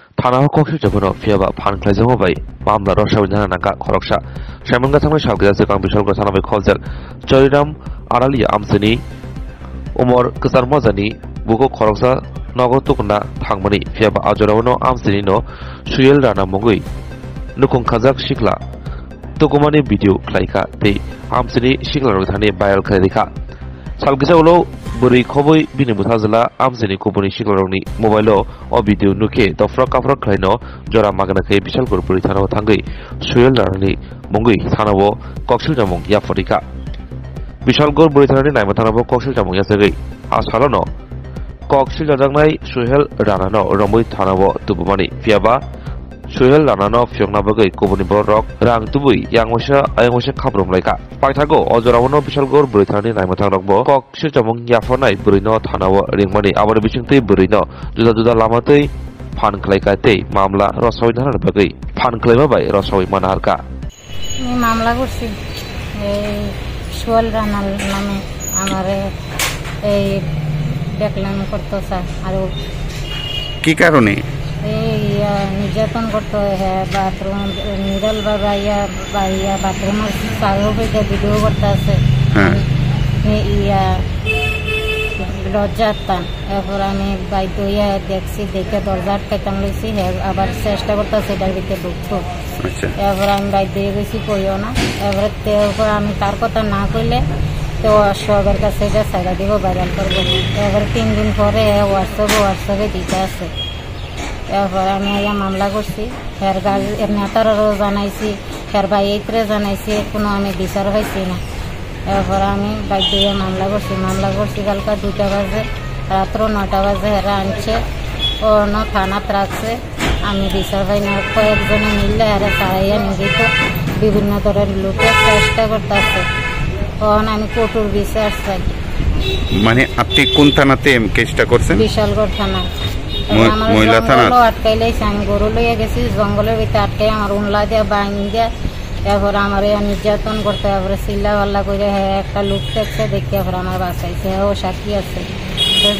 थाना कक्सि जबनो फियाबा फान खालायजामा बाय मामला रसाव जाना नागा खरकसा साइमनगा थांनाय सालगया जगां बिसलगो थानाबाय खलजेल जयराम आरालिया आमसनि उमर गोजार मजानि बुको खरकसा नगो तुकना थांमनि फियाबा आजरावनो आमसनि न सुयेल राना मंगै नुखुं खाजाक सिखला तुकुमानि भिडिअ खलायखा ते आमसनि सिखला रथानि भाइरेल खलायखा सालगिसा उलो बुरै खबै बिनि बुथाजला आमसनि कुबुनि सिखलारनि मोबाइलो अ भिडिअ नुखे दफ्रा काफ्रा खलायनो जरा मागनाखै बिशालगुर बुरै थानाव थांगै सुयेल रानानि मंगै थानावो कक्सिल जामुं याफरिका बिशालगुर बुरै थानानि नायमा थानावो कक्सिल जामुं यासगै आसालनो कक्सिल जाजांनाय सुहेल रानानो रमै थानावो तुबुमानि फियाबा सुहेल रानानो फियंना बगै कुबुनि बरक रां तुबुई यांगवसा खाब्रमलायका पाइथागो अजरावनो बिशालगुर बुरै थानानि नायमा थानावबो कक्सिल जामुं याफनाय बुरैनो थानावो रिंमानि आबाद बिसिंतै बुरैनो जुदा जुदा लामातै फान खलायका तै मामला रसावै धानार बगै फान खलायमा बाय रसावै मानारका मामला করছি এই সোহেল রানার নামে আমারে এই দেখলাম করতেছে আর কি কারণে এই নির্যাতন করতে হ্যাঁ বাথরুম নিডল বাবাইয়া বাইয়া বাথরুমের সার্ভে ভিডিও করতে আছে ইয়া লজ্জাতাম এরপর আমি বাইক হইয়া দেখছি দেখে দরজা আটকাইতাম লইছি আবার চেষ্টা করতেছে এটার ভিতরে ঢুকতো এরপর আমি বাইক দিয়ে গেছি কইও না এরপর আমি তার কথা না কইলে তো সবের কাছে এটা সাইডা দিব ভাইরাল করবো এবার 3 দিন পরে হোয়াটসঅ্যাপে দিতে আছে এরপর আমি মামলা করছি এর নেতারও জানাইছি এর ভাইয়ের জানাইছি কোনো আমি বিচার পাইছি না এরপর আমি বাইক দিয়ে মামলা করছি কালকা 2টা বাজে রাত্র 9টা বাজে এরা আনছে অন্য থানাত রাখছে আমি বিচার পাই না কয়েকজনে মিললে এরা সারাইয়া নিদিত বিভিন্ন ধরনের লুটের চেষ্টা করতেছে তখন আমি কোর্টের বিচার চাই মানে আপনি কোন থানাতে কেসটা করছেন বিশালগড় থানা মহিলা থানা আটকাই লাইছে আমি গরু লইয়া গেছি জঙ্গলের ভিতরে আটকাই আমার উনলা দিয়া বাইন দিয়া এরপর আমার নির্যাতন করতে তারপরে চিল্লা পাল্লা করে একটা লোক দেখছে দেখে এরপর আমার বাঁচাইছে ও সাক্ষী আছে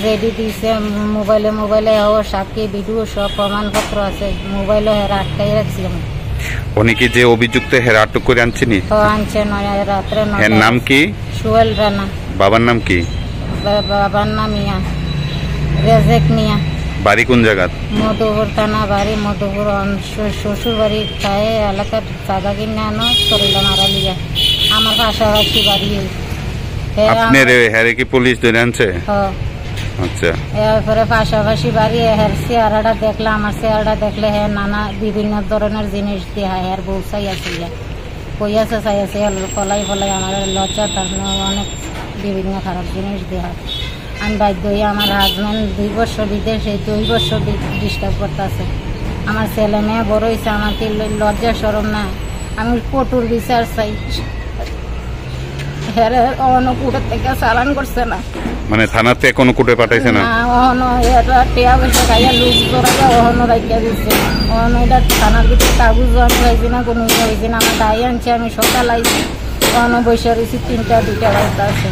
রেডি দিয়েছে মোবাইলে ও সাক্ষী ভিডিও সব প্রমাণপত্র আছে মোবাইলে হেরা আটকাই রাখছি আমি অনেকে যে অভিযুক্ত হেরা আটক করে আনছেনি আনছে রাত্রে এর নাম কি সোহেল রানা বাবার নাম কি বাবার নাম মিয়া রেজেক মিয়া বাড়ি কোন জায়গা মধুপুর থানা বাড়ি মধুপুর শ্বশুর বাড়ি খায় এলাকার জায়গা কিনে আনো করিলাম আড়ালিয়া আমার পাশাপাশি বাড়ি আপনার হ্যারে কি পুলিশ ধরে আনছে আচ্ছা এরপরে পাশাপাশি বাড়ি হের চেহারাটা দেখলে আমার চেহারাটা দেখলে হ্যাঁ নানা বিভিন্ন ধরনের জিনিস দিয়ে হ্যাঁ বউসাই আছে কইয়াছে চাইছে ফলাই আমার লজ্জা তার অনেক বিভিন্ন খারাপ জিনিস দেওয়া আমি বাধ্য হয়ে আমার হাজব্যান্ড 2 বছর বিদেশে 2 বছর ডিস্টার্ব করতেছে আমার ছেলে মেয়ে বড় হয়েছে আমাকে লজ্জা সরম না আমি কঠোর বিচার চাই হেরে অন্য কোর্টের থেকে চালান করছে না মানে থানাতে কোনো কোর্টে পাঠাইছে না অন্য এটা টিয়া পয়সা খাইয়া লুজ করাইয়া অন্য রাখিয়া দিচ্ছে অন্য এটা থানার ভিতরে কাগজ আমি পাইছি না কোনো হয়েছি না আমার দায় আনছি আমি সকাল আইছি অন্য বৈশা রয়েছি 3টা 2টা বাজতে আছে